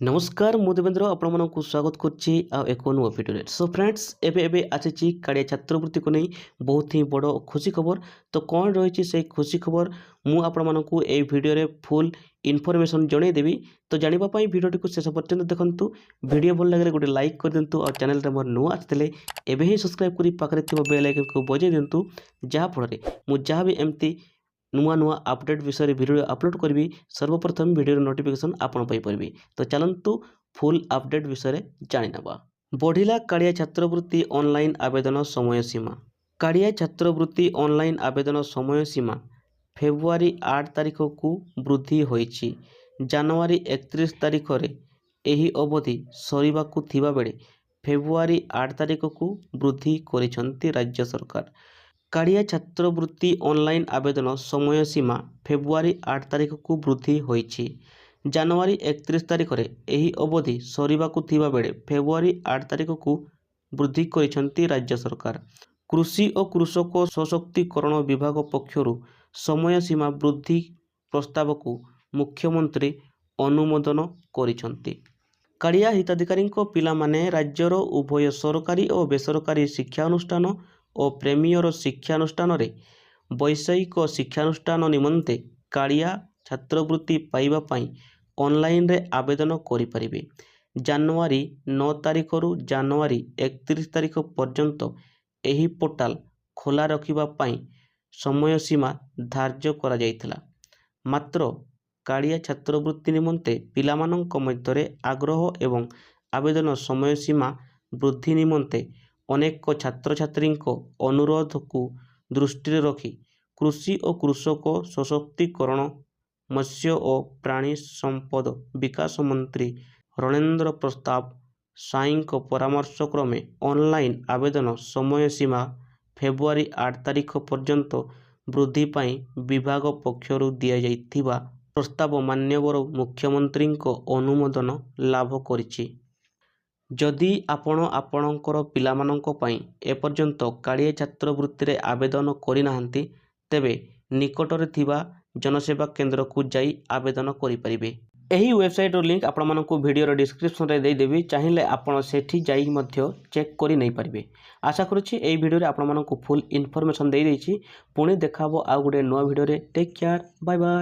नमस्कार मु देवेंद्र आपको स्वागत करुच्ची एक नुआ भिडियो। सो फ्रेंड्स एबे आसी काड़िया छात्रवृत्ति को नहीं बहुत ही बड़ खुशी खबर। तो कौन रही से खुशी खबर मुझे ये भिडियो रे फुल इनफॉरमेशन जनईदेवी। तो जानापी भिडियो को शेष पर्यंत देखूँ। भिडियो भल लगे गोटे लाइक कर दिंतु और चैनल रे मोर नुआ आते एवं ही सब्सक्राइब कर पाखे बेल आइकन को बजाई दिंतु जहाँफल मुझे जहाँ भी एमती नुआ नुआ अपडेट विषय भिडियो अपलोड करी सर्वप्रथम भिडियो नोटिफिकेशन आपण पाइपरबी। तो चलतु फुल अपडेट विषय जाणीनवा। बढ़िला काड़िया छात्रवृत्ति ऑनलाइन आवेदन समय सीमा। काड़िया छात्रवृत्ति ऑनलाइन आवेदन समय सीमा फेब्रुआरी 8 तारिख को वृद्धि होईछि। जनवरी 31 तारिख रे एही अवधि सरीबाकु थिबा बेले फेब्रुआरी 8 तारिख को वृद्धि करिसंती राज्य सरकार। काड़िया छात्रवृत्ति ऑनलाइन आवेदन समय सीमा फेब्रुआरी 8 तारिख को वृद्धि होईछि। जनवरी 31 तारिख रे एही अवधि सरीबाकु थिबा बेले फेब्रुआरी 8 तारिख को वृद्धि करिसंती राज्य सरकार। कृषि और कृषक सशक्तिकरण विभाग पक्षरु समय सीमा वृद्धि प्रस्ताव को मुख्यमंत्री अनुमोदन करिसंती। काड़िया हिताधिकारी पिला माने राज्यर उभय सरकारी और बेसरकारी शिक्षानुष्ठान और प्रेमियर शिक्षानुष्ठान रे वैषयिक शिक्षानुष्ठान निमंते काड़िया छात्रवृत्ति पाइबा पई ऑनलाइन रे आवेदन करि परिबे। जनवरी 9 तारिख रु जनवरी 31 तारिख पर्यंत एही पोर्टाल खोला रखिबा पई समय सीमा धार्य करा जायथिला। मात्र काड़िया छात्रवृत्ति निमंते पिलामानंक मध्यरे आग्रह एवं आवेदन समय सीमा वृद्धि निमंते अनेक छात्र छात्री अनुरोध को दृष्टि रखी कृषि और कृषक सशक्तिकरण मत्स्य और प्राणी संपद विकास मंत्री रणेंद्र प्रताप साई परामर्श क्रमे ऑनलाइन आवेदन समय सीमा फेब्रुआरी 8 तारिख पर्यंत वृद्धि पाई विभाग पक्षरु दिया जाइथिबा प्रस्ताव मान्यवर मुख्यमंत्री अनुमोदन लाभ करिछि। जदि आपणकर पिलामानंक पई एपर्यंत काड़िया छात्रवृत्ति रे आवेदन करि नाहंती तेबे निकटरे थिबा जनसेवा केंद्र को जाई आवेदन करि परिबे। एही वेबसाइट रो लिंक आपको वीडियो डिस्क्रिप्शन रे दे देबी। चाहिए आपण सेठी जाई मध्य चेक करि नै परिबे। आशा करूछि एही वीडियो रे आपको फुल इनफॉरमेशन दे देछि। पुणी देखाबो आ गुडे नुवा वीडियो रे। Take care, bye bye.